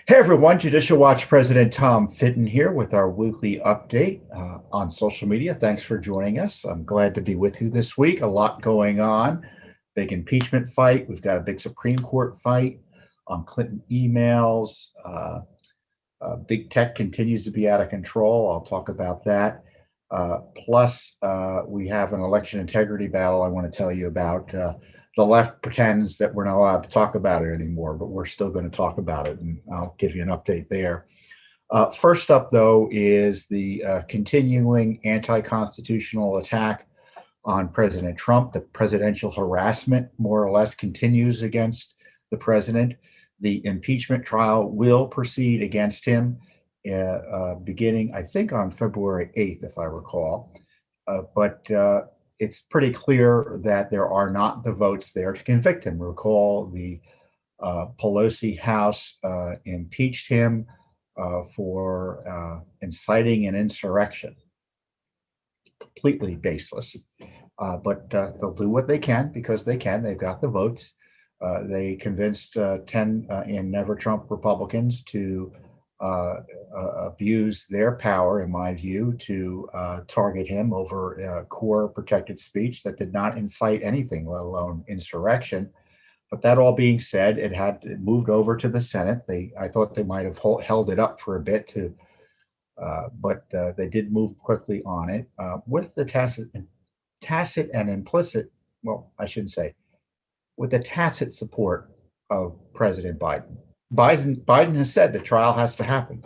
Hey everyone, Judicial Watch President Tom Fitton here with our weekly update on social media. Thanks for joining us. I'm glad to be with you this week. A lot going on. Big impeachment fight. We've got a big Supreme Court fight on Clinton emails. Big tech continues to be out of control. I'll talk about that. Plus, we have an election integrity battle I want to tell you about. The left pretends that we're not allowed to talk about it anymore, but we're still going to talk about it, and I'll give you an update there. First up, though, is the continuing anti-constitutional attack on President Trump. The presidential harassment, more or less, continues against the president. The impeachment trial will proceed against him beginning, I think, on February 8th, if I recall. But it's pretty clear that there are not the votes there to convict him. Recall the Pelosi House impeached him for inciting an insurrection. Completely baseless. But they'll do what they can because they can. They've got the votes. They convinced 10 in Never Trump Republicans to abuse their power, in my view, to target him over core protected speech that did not incite anything, let alone insurrection. But that all being said, it moved over to the Senate. I thought they might have held it up for a bit but they did move quickly on it with the tacit and implicit. Well, I shouldn't say, with the tacit support of President Biden. Biden has said the trial has to happen.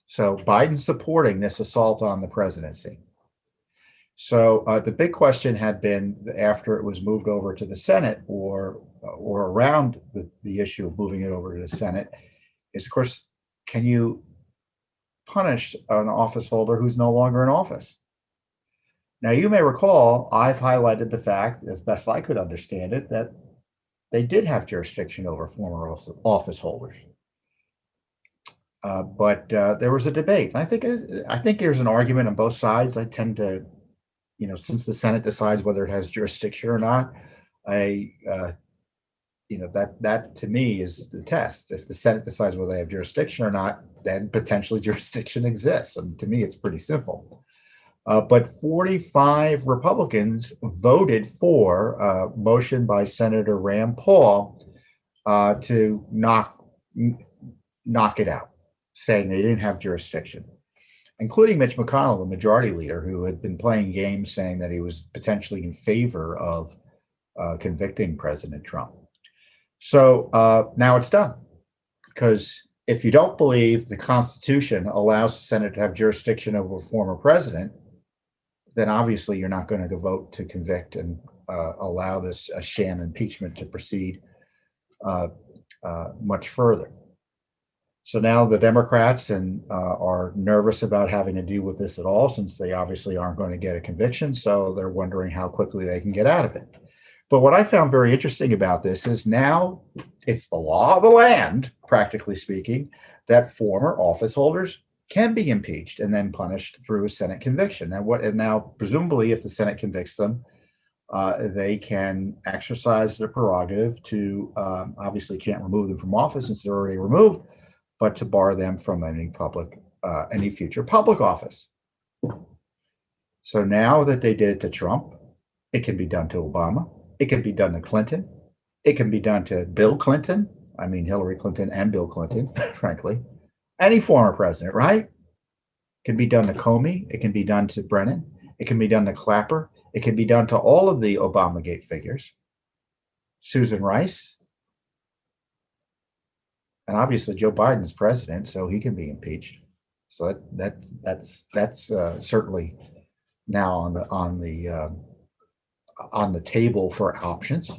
So Biden's supporting this assault on the presidency. So the big question had been, after it was moved over to the Senate, or around the issue of moving it over to the Senate, is, of course, can you punish an office holder who's no longer in office? Now, you may recall, I've highlighted the fact, as best I could understand it, that they did have jurisdiction over former office holders. But there was a debate. And I think there's an argument on both sides. I tend to, since the Senate decides whether it has jurisdiction or not, that to me is the test. If the Senate decides whether they have jurisdiction or not, then potentially jurisdiction exists. And to me, it's pretty simple. But 45 Republicans voted for a motion by Senator Rand Paul to knock it out, saying they didn't have jurisdiction, including Mitch McConnell, the majority leader, who had been playing games saying that he was potentially in favor of convicting President Trump. So now it's done, because if you don't believe the Constitution allows the Senate to have jurisdiction over a former president, then obviously you're not going to vote to convict and allow this sham impeachment to proceed much further. So now the Democrats are nervous about having to deal with this at all, since they obviously aren't going to get a conviction. So they're wondering how quickly they can get out of it. But what I found very interesting about this is now it's the law of the land, practically speaking, that former office holders can be impeached and then punished through a Senate conviction. And now, presumably, if the Senate convicts them, they can exercise their prerogative to obviously can't remove them from office since they're already removed, but to bar them from any future public office. So now that they did it to Trump, it can be done to Obama. It can be done to Clinton. It can be done to Bill Clinton. I mean, Hillary Clinton and Bill Clinton, frankly. Any former president, right? It can be done to Comey. It can be done to Brennan. It can be done to Clapper. It can be done to all of the Obamagate figures. Susan Rice. And obviously Joe Biden's president, so he can be impeached. So that's certainly now on the table for options.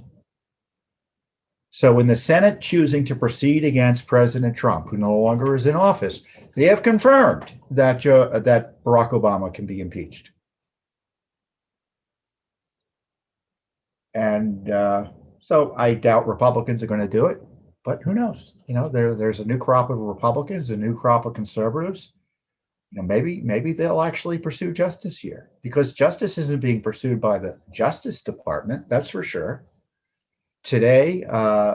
So in the Senate choosing to proceed against President Trump, who no longer is in office, they have confirmed that Barack Obama can be impeached. And so I doubt Republicans are going to do it, but who knows? There's a new crop of Republicans, a new crop of conservatives. Maybe they'll actually pursue justice here, because justice isn't being pursued by the Justice Department, that's for sure. today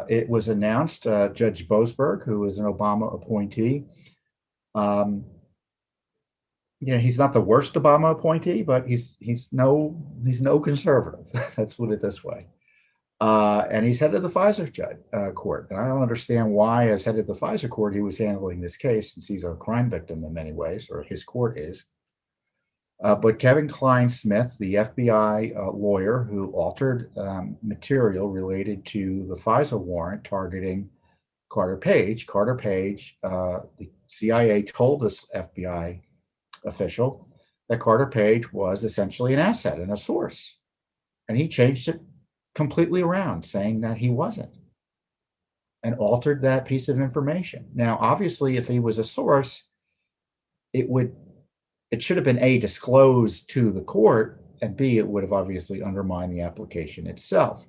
it was announced Judge Boasberg, who is an Obama appointee, um, he's not the worst Obama appointee, but he's no conservative. Let's put it this way. And he's head of the FISA court. And I don't understand why, as head of the FISA court, he was handling this case, since he's a crime victim in many ways, or his court is. But Kevin Klein-Smith, the FBI lawyer who altered material related to the FISA warrant targeting Carter Page. The CIA told this FBI official that Carter Page was essentially an asset and a source. And he changed it completely around, saying that he wasn't, and altered that piece of information. Now, obviously, if he was a source, it should have been A, disclosed to the court, and B, it would have obviously undermined the application itself.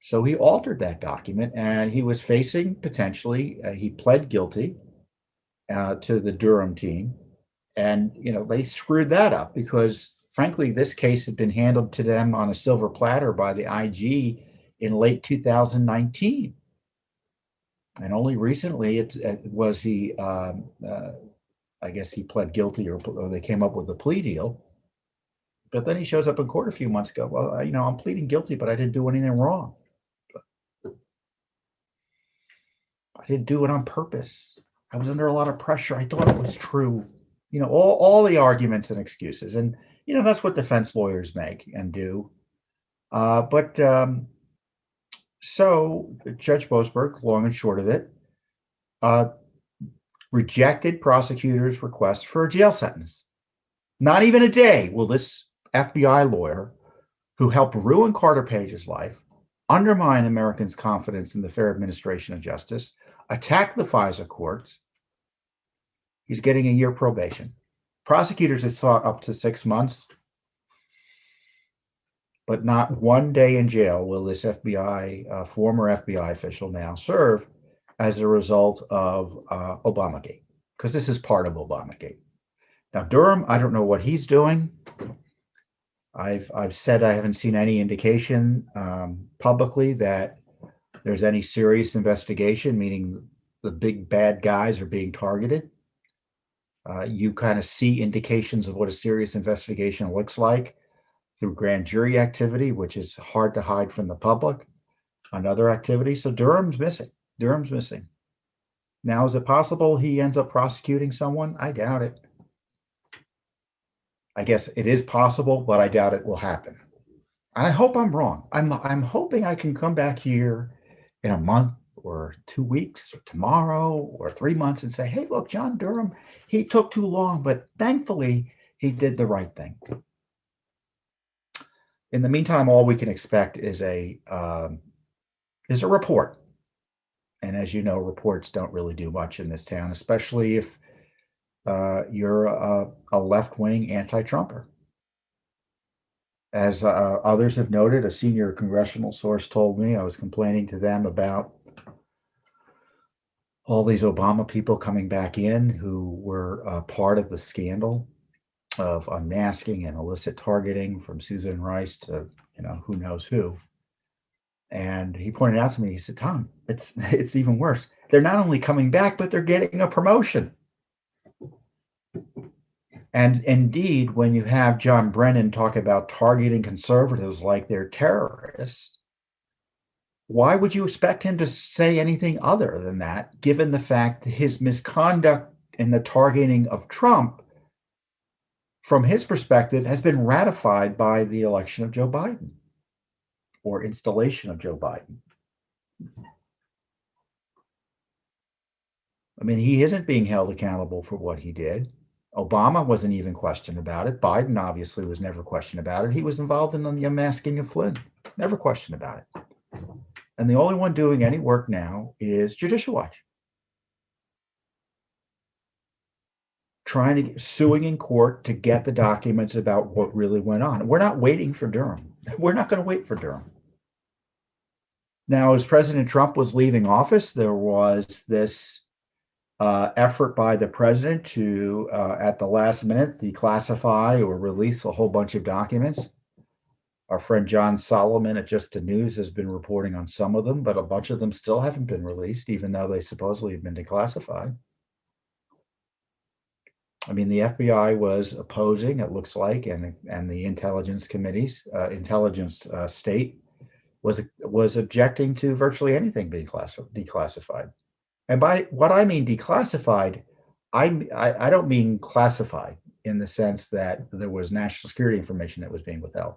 So he altered that document, and he was facing potentially, he pled guilty to the Durham team. And, they screwed that up because, frankly, this case had been handled to them on a silver platter by the IG in late 2019. And only recently I guess he pled guilty, or they came up with a plea deal. But then he shows up in court a few months ago. Well, I'm pleading guilty, but I didn't do anything wrong. I didn't do it on purpose. I was under a lot of pressure. I thought it was true. All the arguments and excuses. And, that's what defense lawyers make and do. So Judge Boasberg, long and short of it, rejected prosecutors' request for a jail sentence. Not even a day will this FBI lawyer, who helped ruin Carter Page's life, undermine Americans' confidence in the fair administration of justice, attack the FISA courts. He's getting a year probation. Prosecutors had sought up to 6 months, but not one day in jail will this former FBI official now serve as a result of Obamagate, because this is part of Obamagate. Now, Durham, I don't know what he's doing. I've said I haven't seen any indication publicly that there's any serious investigation, meaning the big bad guys are being targeted. You kind of see indications of what a serious investigation looks like through grand jury activity, which is hard to hide from the public, and other activity. So Durham's missing. Now, is it possible he ends up prosecuting someone? I doubt it. I guess it is possible, but I doubt it will happen. And I hope I'm wrong. I'm hoping I can come back here in a month or 2 weeks or tomorrow or 3 months and say, hey, look, John Durham, he took too long, but thankfully he did the right thing. In the meantime, all we can expect is a report. And as you know, reports don't really do much in this town, especially if you're a left-wing anti-Trumper. As others have noted, a senior congressional source told me, I was complaining to them about all these Obama people coming back in who were part of the scandal of unmasking and illicit targeting, from Susan Rice to, who knows who. And he pointed out to me, he said, Tom, it's even worse. They're not only coming back, but they're getting a promotion. And indeed, when you have John Brennan talk about targeting conservatives like they're terrorists, why would you expect him to say anything other than that, given the fact that his misconduct in the targeting of Trump, from his perspective, has been ratified by the election of Joe Biden, or installation of Joe Biden? I mean, he isn't being held accountable for what he did. Obama wasn't even questioned about it. Biden obviously was never questioned about it. He was involved in the unmasking of Flynn. Never questioned about it. And the only one doing any work now is Judicial Watch. Suing in court to get the documents about what really went on. We're not waiting for Durham. We're not going to wait for Durham. Now, as President Trump was leaving office, there was this effort by the president to, at the last minute, declassify or release a whole bunch of documents. Our friend John Solomon at Just the News has been reporting on some of them, but a bunch of them still haven't been released, even though they supposedly have been declassified. I mean, the FBI was opposing, it looks like, and the intelligence committees, intelligence state was objecting to virtually anything being declassified. And by what I mean declassified, I don't mean classified in the sense that there was national security information that was being withheld.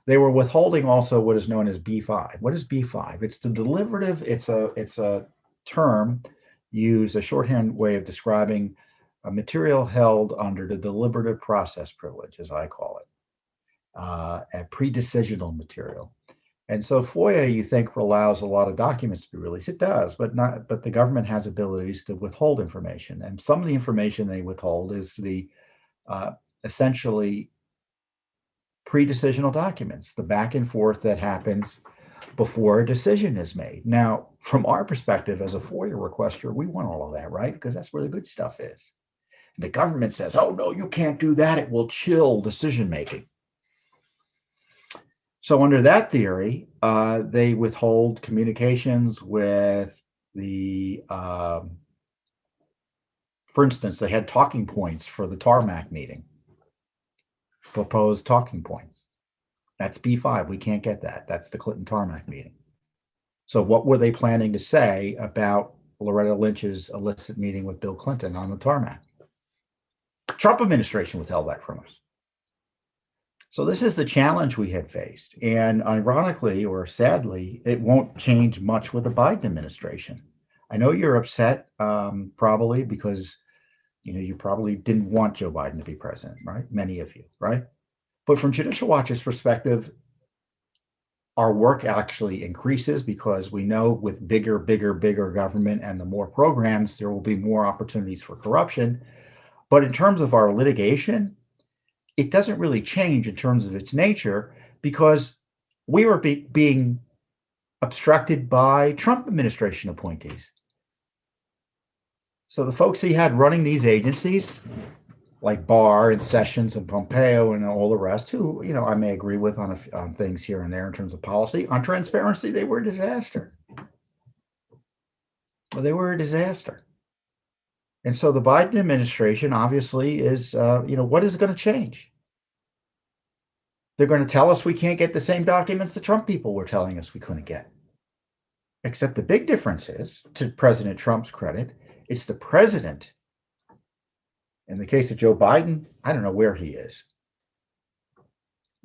They were withholding also what is known as B5. What is B5? It's the deliberative. It's a term used, a shorthand way of describing a material held under the deliberative process privilege, as I call it, a pre-decisional material. And so FOIA, you think, allows a lot of documents to be released. It does, but not. But the government has abilities to withhold information, and some of the information they withhold is the essentially pre-decisional documents, the back and forth that happens before a decision is made. Now, from our perspective as a FOIA requester, we want all of that, right? Because that's where the good stuff is. The government says, "Oh no, you can't do that. It will chill decision making." So under that theory, they withhold communications with the, for instance, they had talking points for the tarmac meeting, proposed talking points. That's B5. We can't get that. That's the Clinton tarmac meeting. So what were they planning to say about Loretta Lynch's illicit meeting with Bill Clinton on the tarmac? Trump administration withheld that from us. So this is the challenge we had faced. And ironically, or sadly, it won't change much with the Biden administration. I know you're upset, probably because, you probably didn't want Joe Biden to be president, right? Many of you, right? But from Judicial Watch's perspective, our work actually increases because we know with bigger government and the more programs, there will be more opportunities for corruption. But in terms of our litigation, it doesn't really change in terms of its nature because we were being obstructed by Trump administration appointees. So the folks he had running these agencies, like Barr and Sessions and Pompeo and all the rest, who, I may agree with on things here and there in terms of policy, on transparency, they were a disaster. They were a disaster. And so the Biden administration obviously is, what is going to change? They're going to tell us we can't get the same documents the Trump people were telling us we couldn't get. Except the big difference is, to President Trump's credit, it's the president. In the case of Joe Biden, I don't know where he is.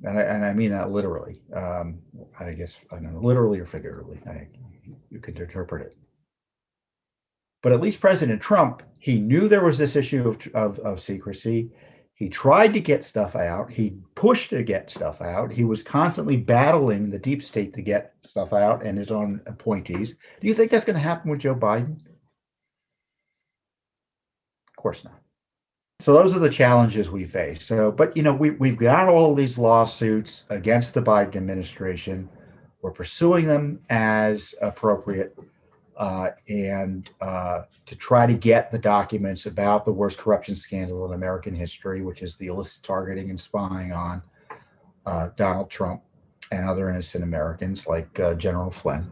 And I mean that literally. I guess, I don't know, literally or figuratively. You could interpret it. But at least President Trump, he knew there was this issue of secrecy. He tried to get stuff out. He pushed to get stuff out. He was constantly battling the deep state to get stuff out and his own appointees. Do you think that's going to happen with Joe Biden? Of course not. So those are the challenges we face. So, but we've got all these lawsuits against the Biden administration. We're pursuing them as appropriate. And to try to get the documents about the worst corruption scandal in American history, which is the illicit targeting and spying on Donald Trump and other innocent Americans like General Flynn.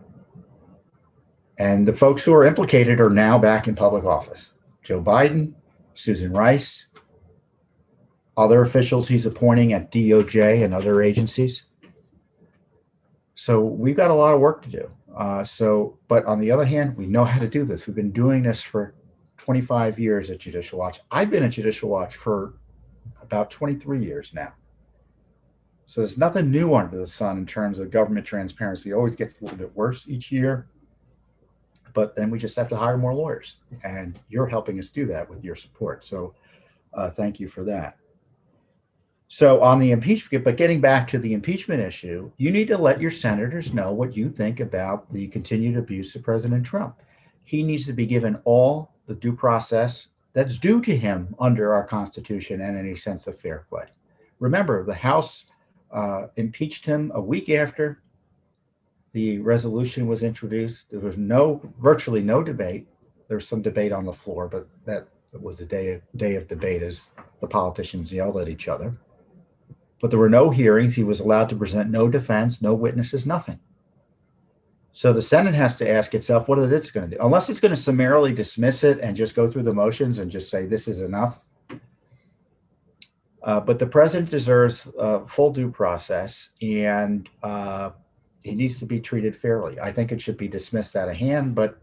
And the folks who are implicated are now back in public office. Joe Biden, Susan Rice, other officials he's appointing at DOJ and other agencies. So we've got a lot of work to do. But on the other hand, we know how to do this. We've been doing this for 25 years at Judicial Watch. I've been at Judicial Watch for about 23 years now. So there's nothing new under the sun in terms of government transparency. It always gets a little bit worse each year, but then we just have to hire more lawyers. And you're helping us do that with your support. So thank you for that. So on the impeachment, but getting back to the impeachment issue, you need to let your senators know what you think about the continued abuse of President Trump. He needs to be given all the due process that's due to him under our Constitution and any sense of fair play. Remember, the House impeached him a week after the resolution was introduced. There was virtually no debate. There was some debate on the floor, but that was a day of debate as the politicians yelled at each other. But there were no hearings. He was allowed to present no defense, no witnesses, nothing. So the Senate has to ask itself, what is it going to do? Unless it's going to summarily dismiss it and just go through the motions and just say this is enough. But the president deserves full due process, and he needs to be treated fairly. I think it should be dismissed out of hand, but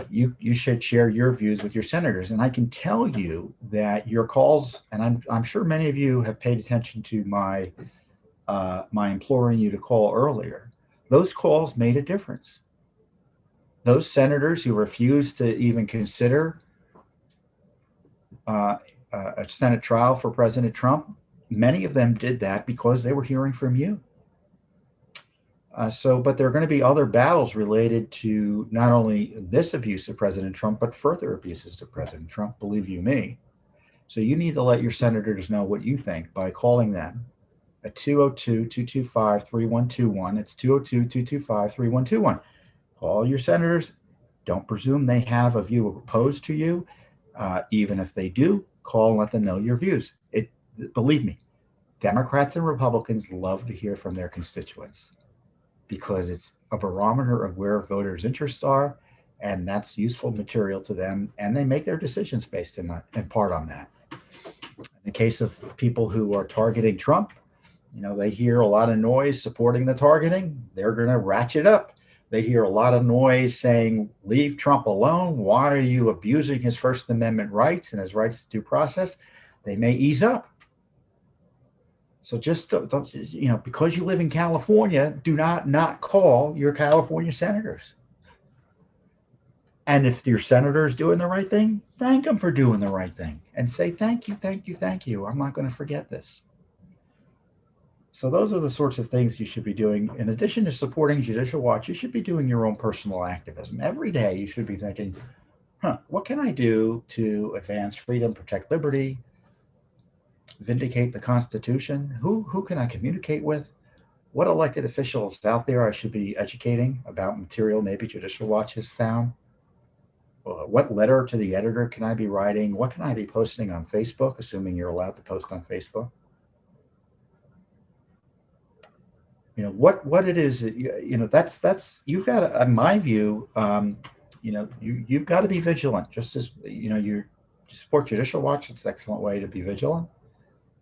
you should share your views with your senators. And I can tell you that your calls, and I'm sure many of you have paid attention to my imploring you to call earlier. Those calls made a difference. Those senators who refused to even consider a Senate trial for President Trump, many of them did that because they were hearing from you. But there are going to be other battles related to not only this abuse of President Trump, but further abuses of President Trump, believe you me. So you need to let your senators know what you think by calling them at 202-225-3121. It's 202-225-3121. Call your senators. Don't presume they have a view opposed to you. Even if they do, call and let them know your views. Believe me, Democrats and Republicans love to hear from their constituents because it's a barometer of where voters' interests are, and that's useful material to them, and they make their decisions based in part on that. In the case of people who are targeting Trump, they hear a lot of noise supporting the targeting. They're going to ratchet up. They hear a lot of noise saying, leave Trump alone. Why are you abusing his First Amendment rights and his rights to due process? They may ease up. So just don't, because you live in California, do not call your California senators. And if your senator is doing the right thing, thank them for doing the right thing and say, thank you, thank you, thank you. I'm not going to forget this. So those are the sorts of things you should be doing. In addition to supporting Judicial Watch, you should be doing your own personal activism. Every day you should be thinking, what can I do to advance freedom, protect liberty, vindicate the Constitution? Who can I communicate with? What elected officials out there I should be educating about material maybe Judicial Watch has found? What letter to the editor can I be writing? What can I be posting on Facebook, assuming you're allowed to post on Facebook? What it is, that's you've got to, in my view, you've got to be vigilant. Just as you support Judicial Watch, it's an excellent way to be vigilant.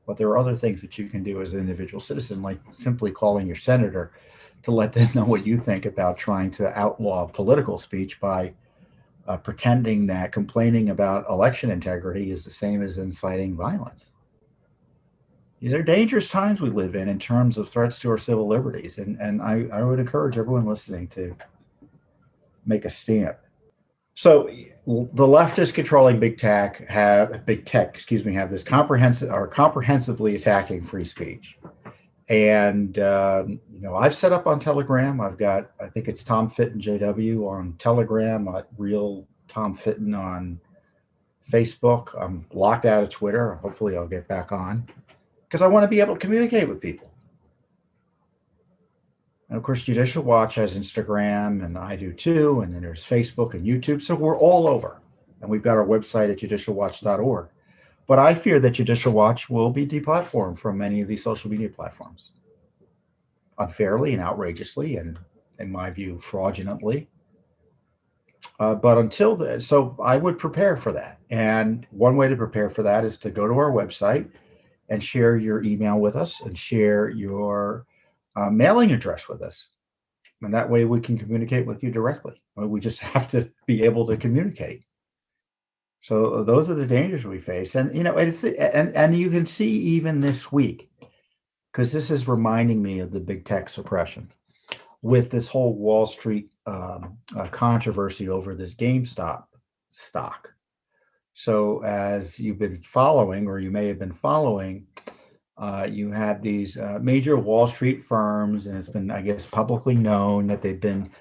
But there are other things that you can do as an individual citizen, like simply calling your senator to let them know what you think about trying to outlaw political speech by pretending that complaining about election integrity is the same as inciting violence. These are dangerous times we live in terms of threats to our civil liberties. And I would encourage everyone listening to make a stand. So the leftists controlling big tech have this comprehensively attacking free speech. And, I've set up on Telegram. I think it's Tom Fitton JW on Telegram, Real Tom Fitton on Facebook. I'm locked out of Twitter. Hopefully I'll get back on, because I want to be able to communicate with people. And of course, Judicial Watch has Instagram, and I do too. And then there's Facebook and YouTube. So we're all over. And we've got our website at judicialwatch.org. But I fear that Judicial Watch will be deplatformed from many of these social media platforms unfairly and outrageously, and in my view, fraudulently. But until then, so I would prepare for that. And one way to prepare for that is to go to our website and share your email with us and share your mailing address with us. And that way we can communicate with you directly. We just have to be able to communicate. So those are the dangers we face. And, and you can see even this week, because this is reminding me of the big tech suppression with this whole Wall Street controversy over this GameStop stock. So as you've been following, or you may have been following, you had these major Wall Street firms, and it's been, I guess, publicly known that they've been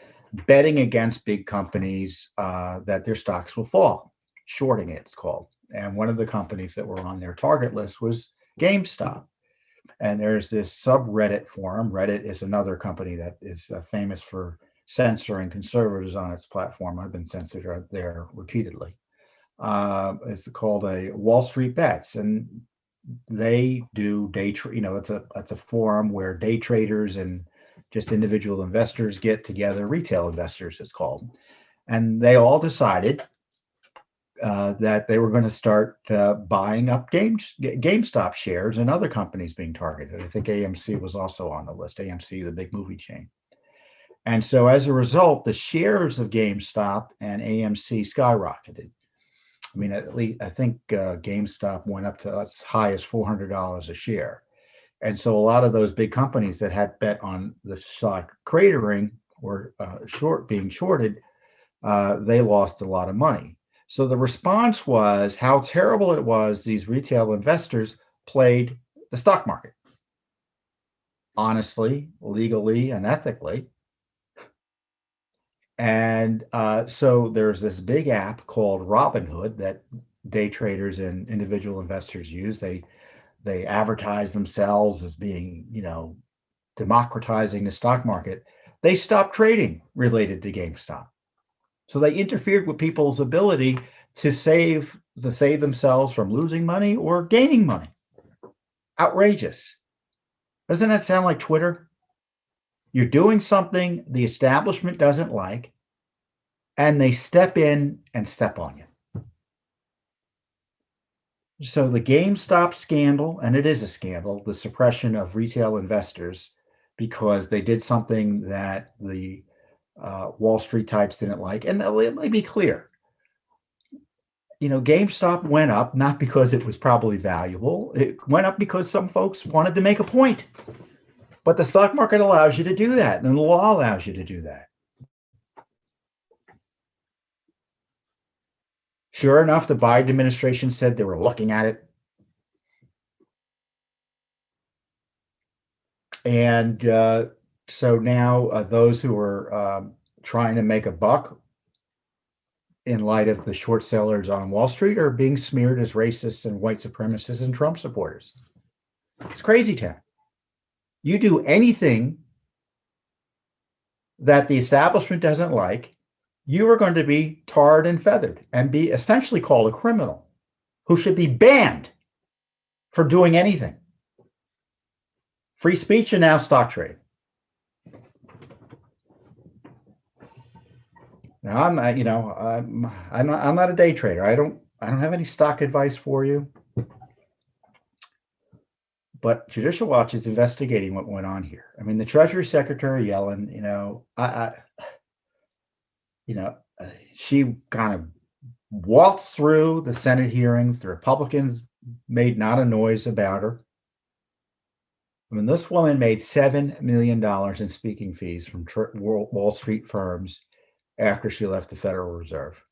betting against big companies that their stocks will fall. Shorting, it's called. And one of the companies that were on their target list was GameStop. And there's this subreddit forum. Reddit is another company that is famous for censoring conservatives on its platform. I've been censored there repeatedly. It's called a Wall Street Bets. And they do day trade. It's a forum where day traders and just individual investors get together. Retail investors, it's called, and they all decided that they were going to start buying up GameStop shares and other companies being targeted. I think AMC was also on the list. AMC, the big movie chain. And so as a result, the shares of GameStop and AMC skyrocketed. I mean, at least I think GameStop went up to as high as $400 a share. And so a lot of those big companies that had bet on the stock cratering or being shorted, they lost a lot of money. So the response was how terrible it was these retail investors played the stock market honestly, legally, and ethically. And so there's this big app called Robinhood that day traders and individual investors use. They advertise themselves as being, democratizing the stock market. They stopped trading related to GameStop. So they interfered with people's ability to save themselves from losing money or gaining money. Outrageous. Doesn't that sound like Twitter? You're doing something the establishment doesn't like, and they step in and step on you. So the GameStop scandal, and it is a scandal, the suppression of retail investors because they did something that the Wall Street types didn't like. And let me be clear. GameStop went up not because it was probably valuable. It went up because some folks wanted to make a point. But the stock market allows you to do that, and the law allows you to do that. Sure enough, the Biden administration said they were looking at it. And so now those who are trying to make a buck in light of the short sellers on Wall Street are being smeared as racists and white supremacists and Trump supporters. It's crazy town. You do anything that the establishment doesn't like, you are going to be tarred and feathered and be essentially called a criminal who should be banned for doing anything. Free speech and now stock trading. Now I'm not a day trader. I don't have any stock advice for you. But Judicial Watch is investigating what went on here. I mean, the Treasury Secretary Yellen, she kind of waltzed through the Senate hearings. The Republicans made not a noise about her. I mean, this woman made $7 million in speaking fees from Wall Street firms after she left the Federal Reserve.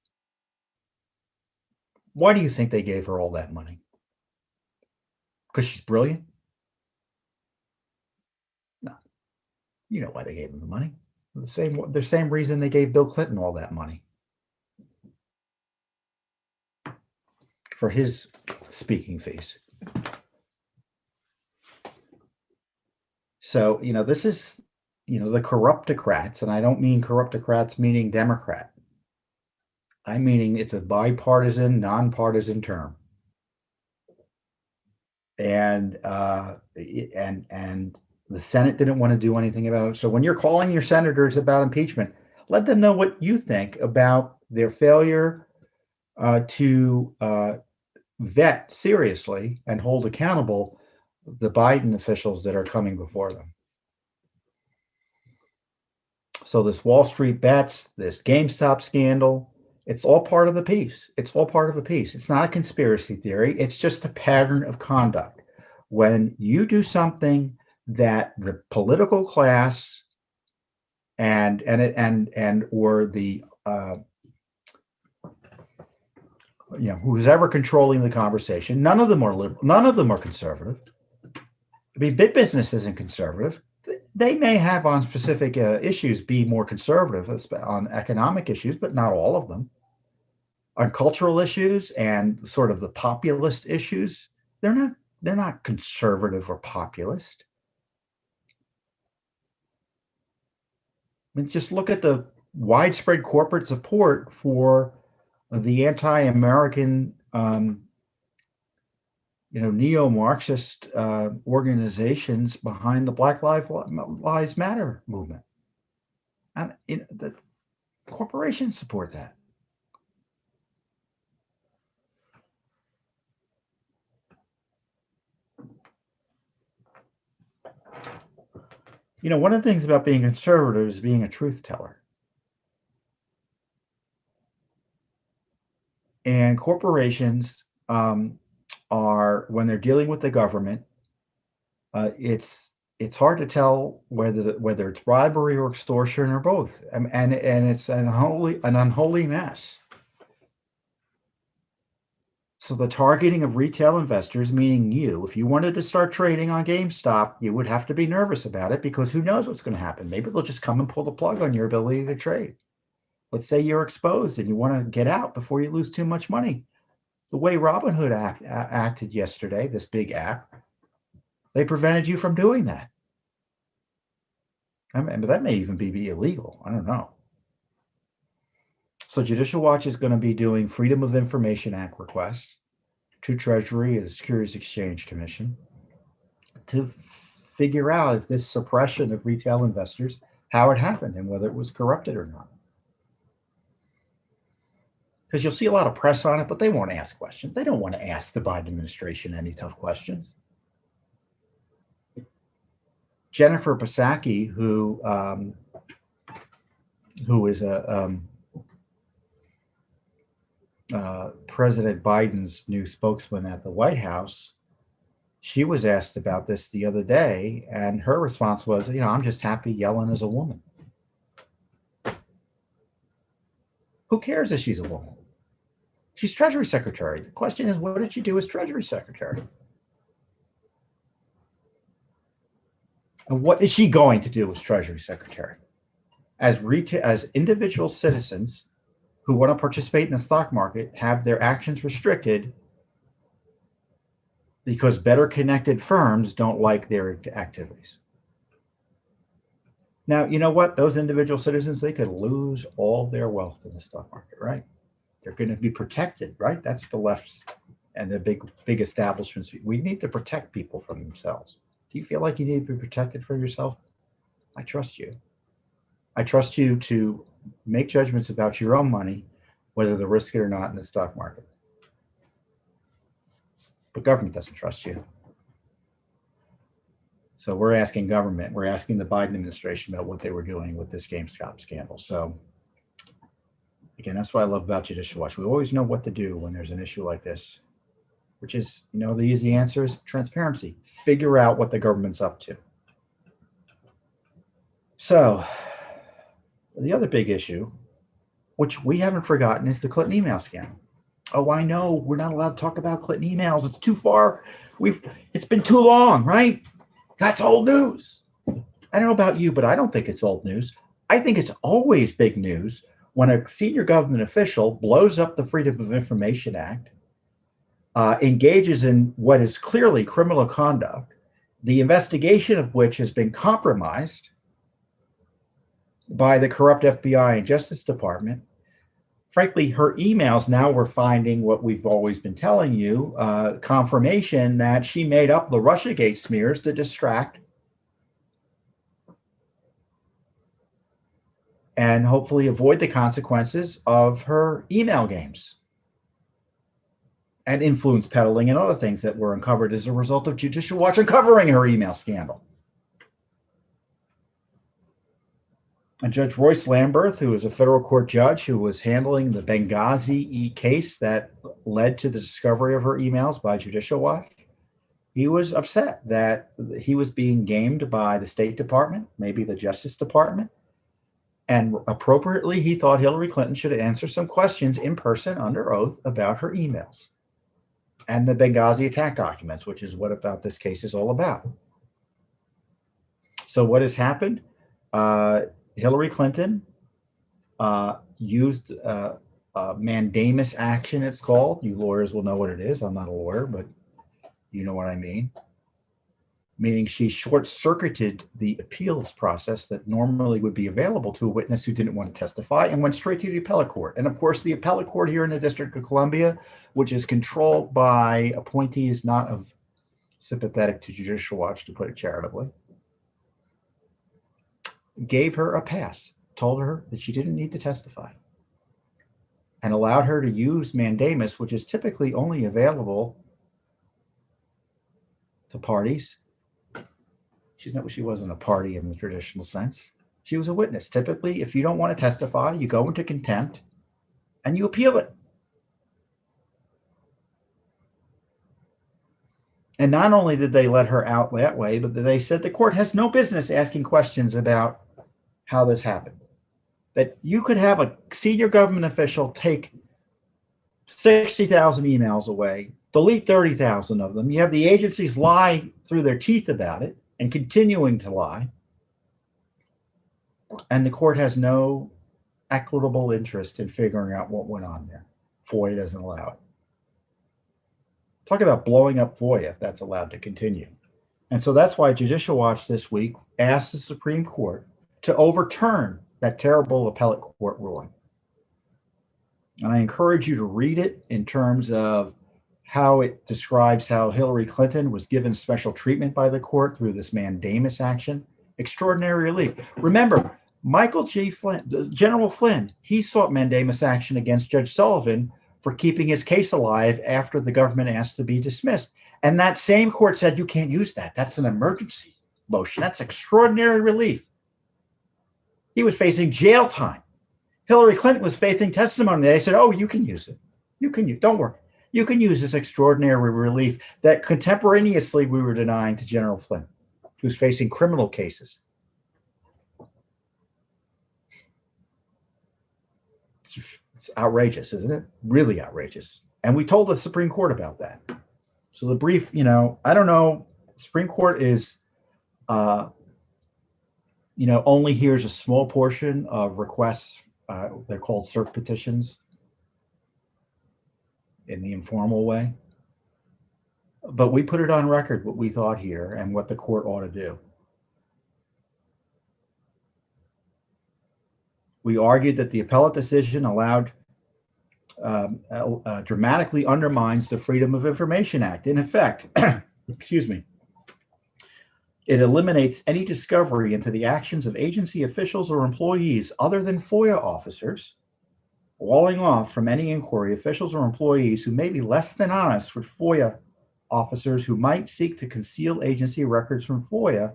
Why do you think they gave her all that money? Because she's brilliant? No. You know why they gave him the money. The same reason they gave Bill Clinton all that money. For his speaking fees. So, this is, the corruptocrats, and I don't mean corruptocrats meaning Democrat. I'm meaning it's a bipartisan, nonpartisan term. And the Senate didn't want to do anything about it. So when you're calling your senators about impeachment, let them know what you think about their failure to vet seriously and hold accountable the Biden officials that are coming before them. So this Wall Street bets, this GameStop scandal, it's all part of the piece. It's all part of a piece. It's not a conspiracy theory. It's just a pattern of conduct. When you do something that the political class or the who's ever controlling the conversation, none of them are liberal, none of them are conservative. I mean, big business isn't conservative. They may have on specific issues be more conservative on economic issues, but not all of them. On cultural issues and sort of the populist issues, they're not conservative or populist. I mean, just look at the widespread corporate support for the anti-American neo-Marxist organizations behind the Black Lives Matter movement. And the corporations support that. One of the things about being conservative is being a truth teller. And corporations are, when they're dealing with the government, it's hard to tell whether it's bribery or extortion or both, and it's an unholy mess. So the targeting of retail investors, meaning you, if you wanted to start trading on GameStop, you would have to be nervous about it, because who knows what's going to happen? Maybe they'll just come and pull the plug on your ability to trade. Let's say you're exposed and you want to get out before you lose too much money. The way Robinhood acted yesterday, this big app, they prevented you from doing that. But that may even be illegal. I don't know. So Judicial Watch is going to be doing Freedom of Information Act requests to Treasury and the Securities Exchange Commission to figure out if this suppression of retail investors, how it happened and whether it was corrupted or not. Because you'll see a lot of press on it, but they won't ask questions. They don't want to ask the Biden administration any tough questions. Jennifer Psaki, who is President Biden's new spokesman at the White House, she was asked about this the other day, and her response was, I'm just happy yelling as a woman. Who cares if she's a woman? She's Treasury Secretary. The question is, what did she do as Treasury Secretary? And what is she going to do as Treasury Secretary? As individual citizens who want to participate in the stock market have their actions restricted because better connected firms don't like their activities. Now, you know what? Those individual citizens, they could lose all their wealth in the stock market, right? They're going to be protected, right? That's the left and the big establishments. We need to protect people from themselves. Do you feel like you need to be protected from yourself? I trust you. I trust you to make judgments about your own money, whether to risk it or not in the stock market. But government doesn't trust you. So we're asking government, we're asking the Biden administration about what they were doing with this GameStop scandal. So again, that's what I love about Judicial Watch. We always know what to do when there's an issue like this, which is, the easy answer is transparency. Figure out what the government's up to. So the other big issue, which we haven't forgotten, is the Clinton email scandal. Oh, I know we're not allowed to talk about Clinton emails. It's too far. It's been too long, right? That's old news. I don't know about you, but I don't think it's old news. I think it's always big news when a senior government official blows up the Freedom of Information Act, engages in what is clearly criminal conduct, the investigation of which has been compromised by the corrupt FBI and Justice Department. Frankly, her emails, now we're finding what we've always been telling you, confirmation that she made up the Russiagate smears to distract and hopefully avoid the consequences of her email games and influence peddling and other things that were uncovered as a result of Judicial Watch uncovering her email scandal. And Judge Royce Lamberth, who is a federal court judge who was handling the Benghazi case that led to the discovery of her emails by Judicial Watch, he was upset that he was being gamed by the State Department, maybe the Justice Department. And appropriately, he thought Hillary Clinton should answer some questions in person under oath about her emails and the Benghazi attack documents, which is what about this case is all about. So what has happened? Hillary Clinton used mandamus action, it's called. You lawyers will know what it is. I'm not a lawyer, but you know what I mean. meaning she short-circuited the appeals process that normally would be available to a witness who didn't want to testify and went straight to the appellate court. And of course, the appellate court here in the District of Columbia, which is controlled by appointees not of sympathetic to Judicial Watch, to put it charitably, gave her a pass, told her that she didn't need to testify, and allowed her to use mandamus, which is typically only available to parties. She wasn't a party in the traditional sense. She was a witness. Typically, if you don't want to testify, you go into contempt and you appeal it. And not only did they let her out that way, but they said the court has no business asking questions about how this happened. That you could have a senior government official take 60,000 emails away, delete 30,000 of them. You have the agencies lie through their teeth about it and continuing to lie. And the court has no equitable interest in figuring out what went on there. FOIA doesn't allow it. Talk about blowing up FOIA if that's allowed to continue. And so that's why Judicial Watch this week asked the Supreme Court to overturn that terrible appellate court ruling. And I encourage you to read it in terms of how it describes how Hillary Clinton was given special treatment by the court through this mandamus action. Extraordinary relief. Remember, Michael J. Flynn, General Flynn, he sought mandamus action against Judge Sullivan for keeping his case alive after the government asked to be dismissed. And that same court said, you can't use that. That's an emergency motion. That's extraordinary relief. He was facing jail time. Hillary Clinton was facing testimony. They said, oh, you can use it. You can use, don't worry. You can use this extraordinary relief that contemporaneously we were denying to General Flynn, who's facing criminal cases. It's outrageous, isn't it? Really outrageous. And we told the Supreme Court about that. So the brief, I don't know, Supreme Court is, only hears a small portion of requests. They're called cert petitions in the informal way. But we put it on record what we thought here and what the court ought to do. We argued that the appellate decision dramatically undermines the Freedom of Information Act. In effect, excuse me, it eliminates any discovery into the actions of agency officials or employees other than FOIA officers, walling off from any inquiry officials or employees who may be less than honest with FOIA officers who might seek to conceal agency records from FOIA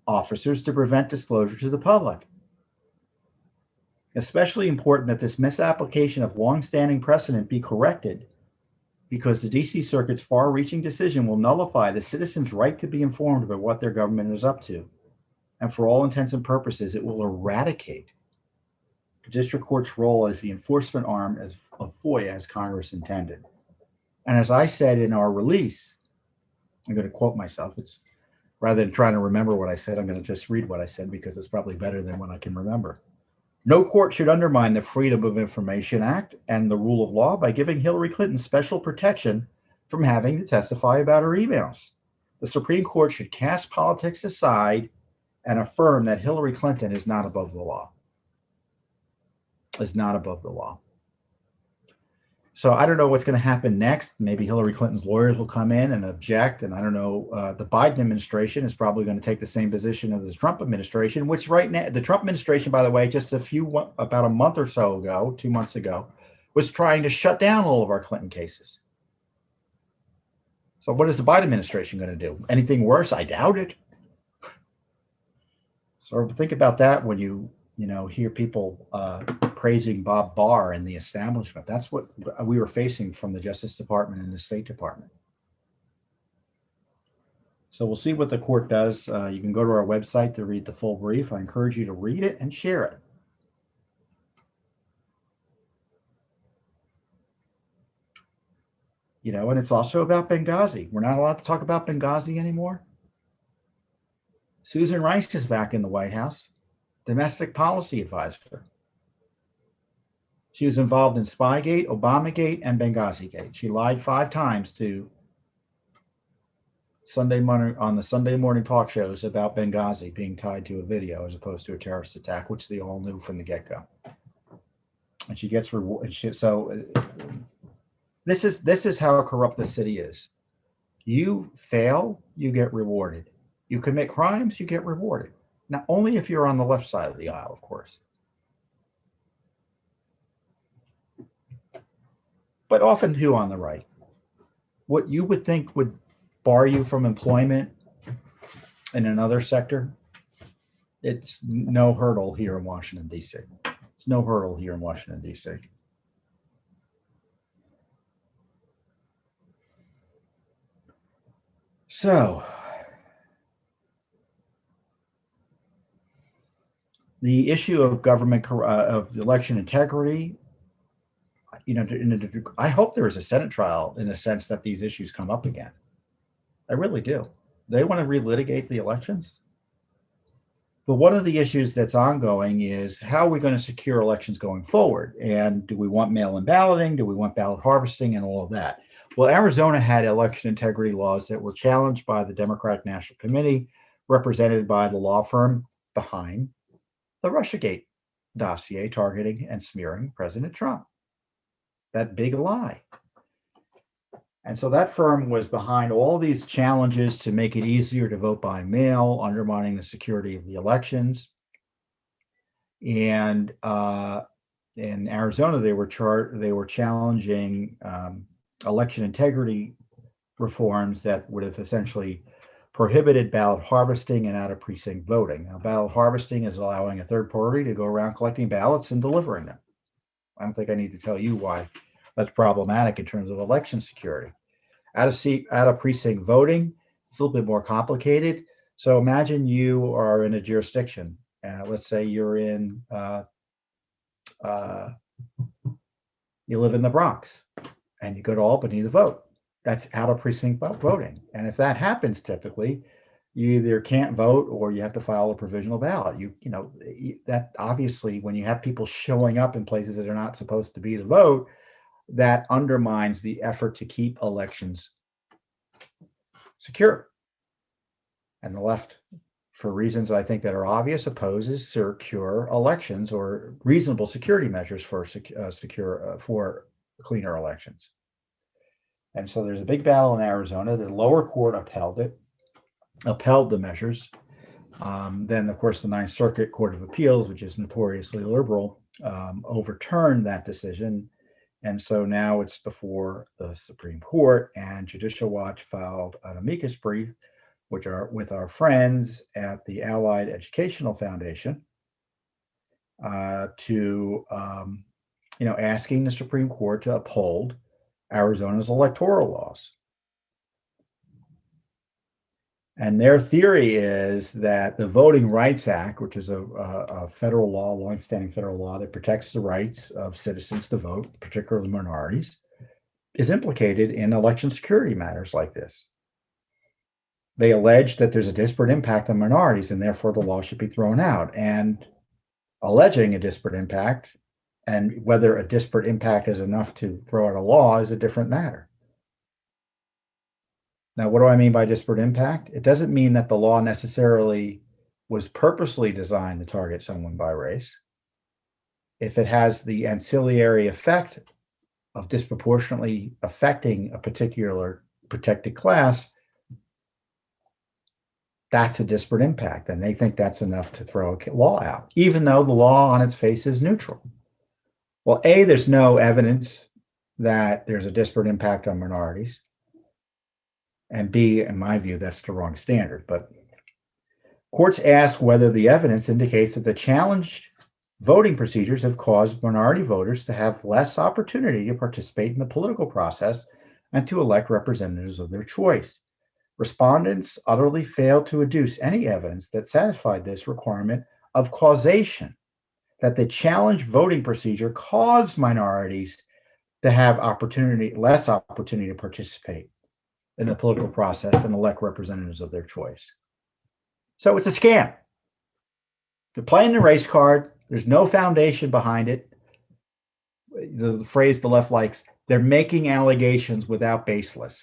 officers to prevent disclosure to the public. Especially important that this misapplication of longstanding precedent be corrected, because the D.C. Circuit's far-reaching decision will nullify the citizens' right to be informed about what their government is up to. And for all intents and purposes, it will eradicate the district court's role as the enforcement arm of FOIA as Congress intended. And as I said in our release, I'm going to quote myself. It's rather than trying to remember what I said, I'm going to just read what I said because it's probably better than what I can remember. No court should undermine the Freedom of Information Act and the rule of law by giving Hillary Clinton special protection from having to testify about her emails. The Supreme Court should cast politics aside and affirm that Hillary Clinton is not above the law. Is not above the law. So I don't know what's going to happen next. Maybe Hillary Clinton's lawyers will come in and object. And I don't know, the Biden administration is probably going to take the same position as the Trump administration, which right now, the Trump administration, by the way, just about a month or so ago, 2 months ago, was trying to shut down all of our Clinton cases. So what is the Biden administration going to do? Anything worse? I doubt it. So think about that when you hear people praising Bob Barr and the establishment. That's what we were facing from the Justice Department and the State Department. So we'll see what the court does. You can go to our website to read the full brief. I encourage you to read it and share it. And it's also about Benghazi. We're not allowed to talk about Benghazi anymore. Susan Rice is back in the White House, domestic policy advisor. She was involved in Spygate, Obamagate, and Benghazigate. She lied 5 times to Sunday morning on the Sunday morning talk shows about Benghazi being tied to a video as opposed to a terrorist attack, which they all knew from the get-go. And she gets rewarded. So this is how corrupt the city is. You fail, you get rewarded. You commit crimes, you get rewarded. Now, only if you're on the left side of the aisle, of course. But often too on the right. What you would think would bar you from employment in another sector, it's no hurdle here in Washington, D.C. It's no hurdle here in Washington, D.C. So, the issue of government, of election integrity, I hope there is a Senate trial in the sense that these issues come up again. I really do. They want to relitigate the elections. But one of the issues that's ongoing is how are we going to secure elections going forward? And do we want mail-in balloting? Do we want ballot harvesting and all of that? Well, Arizona had election integrity laws that were challenged by the Democratic National Committee, represented by the law firm behind the Russiagate dossier targeting and smearing President Trump. That big lie. And so that firm was behind all these challenges to make it easier to vote by mail, undermining the security of the elections. And in Arizona, they were challenging election integrity reforms that would have essentially prohibited ballot harvesting and out of precinct voting. Now, ballot harvesting is allowing a third party to go around collecting ballots and delivering them. I don't think I need to tell you why that's problematic in terms of election security. Out of precinct voting, it's a little bit more complicated. So imagine you are in a jurisdiction. Let's say you're in, you live in the Bronx and you go to Albany to vote. That's out of precinct voting. And if that happens, typically, you either can't vote or you have to file a provisional ballot. That obviously, when you have people showing up in places that are not supposed to be to vote, that undermines the effort to keep elections secure. And the left, for reasons I think that are obvious, opposes secure elections or reasonable security measures for for cleaner elections. And so there's a big battle in Arizona. The lower court upheld the measures. Then, of course, the Ninth Circuit Court of Appeals, which is notoriously liberal, overturned that decision. And so now it's before the Supreme Court, and Judicial Watch filed an amicus brief, which are with our friends at the Allied Educational Foundation, asking the Supreme Court to uphold Arizona's electoral laws. And their theory is that the Voting Rights Act, which is a federal law, longstanding federal law that protects the rights of citizens to vote, particularly minorities, is implicated in election security matters like this. They allege that there's a disparate impact on minorities and therefore the law should be thrown out. And alleging a disparate impact and whether a disparate impact is enough to throw out a law is a different matter. Now, what do I mean by disparate impact? It doesn't mean that the law necessarily was purposely designed to target someone by race. If it has the ancillary effect of disproportionately affecting a particular protected class, that's a disparate impact. And they think that's enough to throw a law out, even though the law on its face is neutral. Well, A, there's no evidence that there's a disparate impact on minorities. And B, in my view, that's the wrong standard. But courts ask whether the evidence indicates that the challenged voting procedures have caused minority voters to have less opportunity to participate in the political process and to elect representatives of their choice. Respondents utterly failed to adduce any evidence that satisfied this requirement of causation, that the challenged voting procedure caused minorities to have less opportunity to participate in the political process and elect representatives of their choice. So it's a scam. They're playing the race card. There's no foundation behind it. The phrase the left likes, they're making allegations without basis.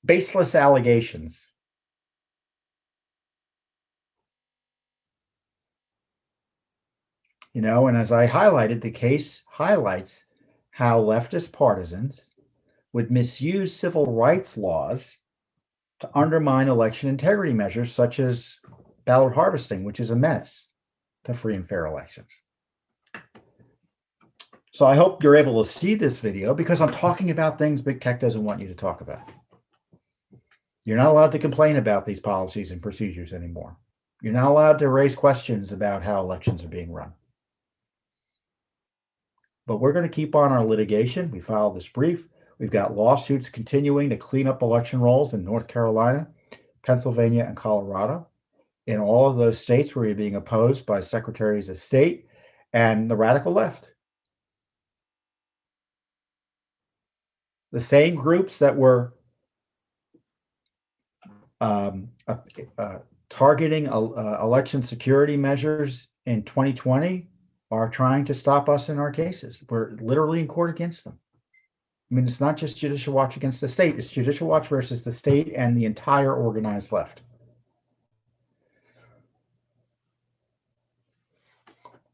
baseless allegations. And as I highlighted, the case highlights how leftist partisans would misuse civil rights laws to undermine election integrity measures such as ballot harvesting, which is a menace to free and fair elections. So I hope you're able to see this video because I'm talking about things big tech doesn't want you to talk about. You're not allowed to complain about these policies and procedures anymore. You're not allowed to raise questions about how elections are being run. But we're going to keep on our litigation. We filed this brief. We've got lawsuits continuing to clean up election rolls in North Carolina, Pennsylvania, and Colorado. In all of those states where you're being opposed by secretaries of state and the radical left. The same groups that were targeting election security measures in 2020 are trying to stop us in our cases. We're literally in court against them. I mean, it's not just Judicial Watch against the state. It's Judicial Watch versus the state and the entire organized left.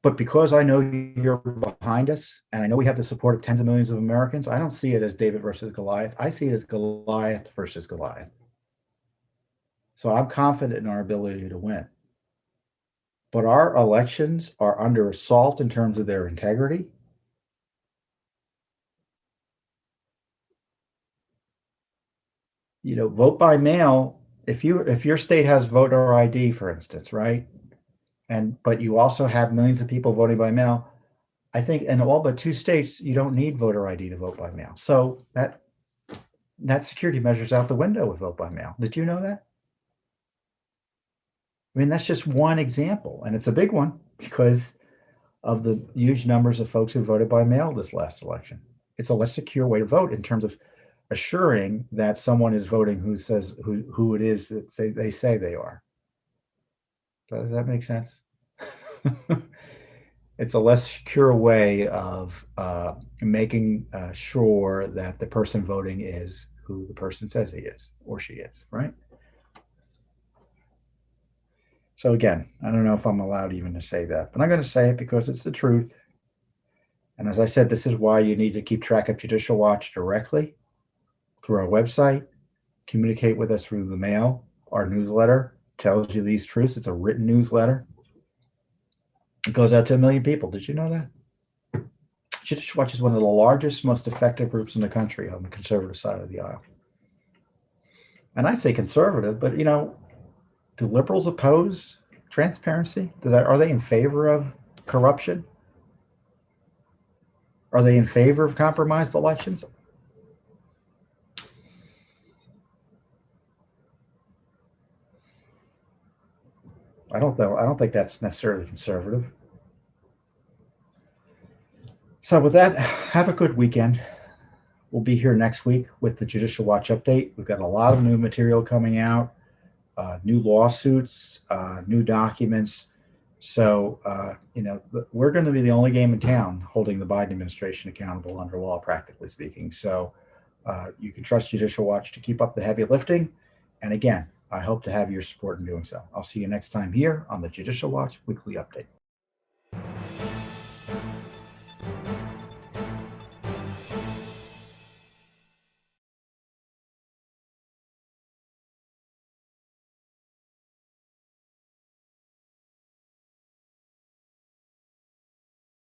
But because I know you're behind us, and I know we have the support of tens of millions of Americans, I don't see it as David versus Goliath. I see it as Goliath versus Goliath. So I'm confident in our ability to win. But our elections are under assault in terms of their integrity. Vote by mail, if your state has voter ID, for instance, right? But you also have millions of people voting by mail. I think in all but 2 states, you don't need voter ID to vote by mail. So that security measure's out the window with vote by mail. Did you know that? I mean, that's just one example, and it's a big one because of the huge numbers of folks who voted by mail this last election. It's a less secure way to vote in terms of assuring that someone is voting who says who it is that they say they are. Does that make sense? It's a less secure way of making sure that the person voting is who the person says he is or she is, right? So again, I don't know if I'm allowed even to say that, but I'm going to say it because it's the truth. And as I said, this is why you need to keep track of Judicial Watch directly through our website, communicate with us through the mail. Our newsletter tells you these truths. It's a written newsletter. It goes out to 1 million people. Did you know that? Judicial Watch is one of the largest, most effective groups in the country on the conservative side of the aisle. And I say conservative, but do liberals oppose transparency? Are they in favor of corruption? Are they in favor of compromised elections? I don't think that's necessarily conservative. So with that, have a good weekend. We'll be here next week with the Judicial Watch update. We've got a lot of new material coming out, new lawsuits, new documents. So, we're going to be the only game in town holding the Biden administration accountable under law, practically speaking. So you can trust Judicial Watch to keep up the heavy lifting. And again, I hope to have your support in doing so. I'll see you next time here on the Judicial Watch Weekly Update.